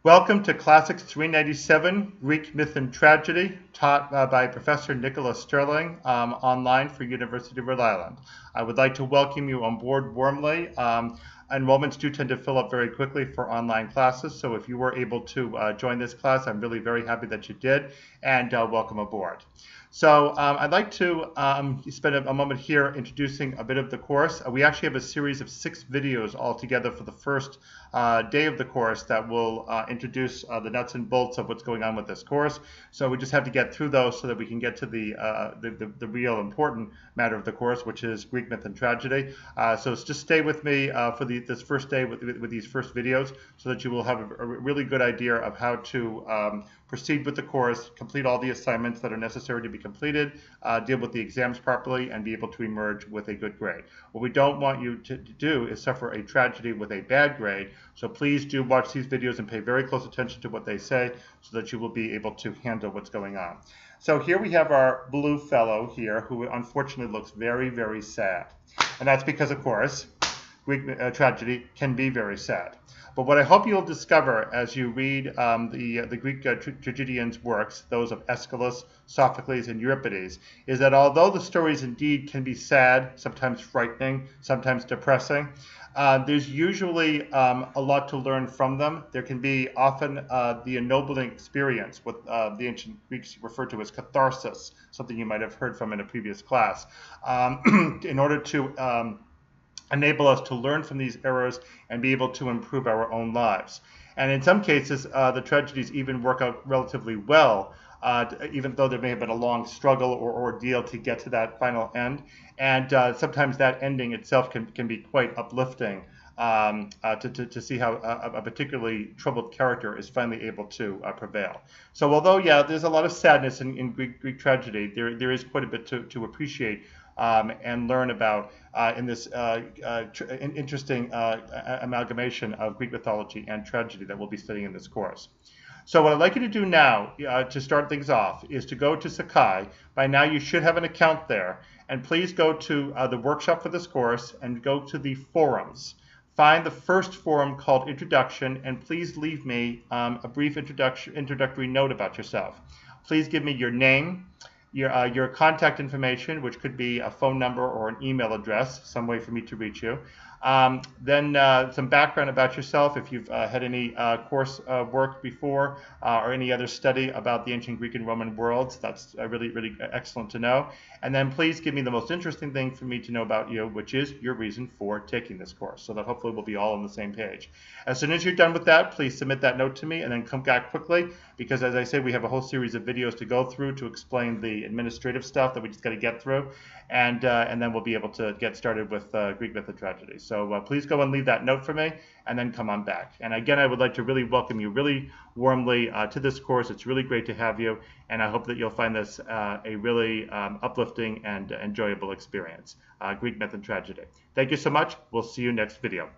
Welcome to Classics 397, Greek Myth and Tragedy, taught by Professor Nicholas Sterling online for University of Rhode Island. I would like to welcome you on board warmly. Enrollments do tend to fill up very quickly for online classes, so if you were able to join this class, I'm really very happy that you did, and welcome aboard. So I'd like to spend a moment here introducing a bit of the course. We actually have a series of 6 videos altogether for the first day of the course that will introduce the nuts and bolts of what's going on with this course. So we just have to get through those so that we can get to the real important matter of the course, which is Greek myth and tragedy. So just stay with me for this first day with these first videos so that you will have a really good idea of how to proceed with the course, complete all the assignments that are necessary to be completed, deal with the exams properly, and be able to emerge with a good grade. What we don't want you to do is suffer a tragedy with a bad grade, so please do watch these videos and pay very close attention to what they say so that you will be able to handle what's going on. So here we have our blue fellow here who unfortunately looks very, very sad. And that's because, of course, Greek tragedy can be very sad. But what I hope you'll discover as you read the Greek tragedians' works, those of Aeschylus, Sophocles, and Euripides, is that although the stories indeed can be sad, sometimes frightening, sometimes depressing, there's usually a lot to learn from them. There can be often the ennobling experience, what the ancient Greeks referred to as catharsis, something you might have heard from in a previous class, in order to enable us to learn from these errors and be able to improve our own lives. And in some cases, the tragedies even work out relatively well, even though there may have been a long struggle or ordeal to get to that final end. And sometimes that ending itself can be quite uplifting to see how a particularly troubled character is finally able to prevail. So although, yeah, there's a lot of sadness in Greek tragedy, there is quite a bit to appreciate and learn about in this interesting amalgamation of Greek mythology and tragedy that we'll be studying in this course. So what I'd like you to do now to start things off is to go to Sakai. By now you should have an account there. And please go to the workshop for this course and go to the forums. Find the first forum called Introduction, and please leave me a brief introductory note about yourself. Please give me your name, your contact information, which could be a phone number or an email address, some way for me to reach you. Then some background about yourself, if you've had any course work before or any other study about the ancient Greek and Roman worlds. That's really, really excellent to know. And then please give me the most interesting thing for me to know about you, which is your reason for taking this course, so that hopefully we'll be all on the same page. As soon as you're done with that, please submit that note to me and then come back quickly, because as I say, we have a whole series of videos to go through to explain the administrative stuff that we just got to get through, and then we'll be able to get started with Greek myth and tragedy. So please go and leave that note for me, and then come on back. And again, I would like to really welcome you really warmly to this course. It's really great to have you, and I hope that you'll find this a really uplifting and enjoyable experience. Greek myth and tragedy. Thank you so much. We'll see you next video.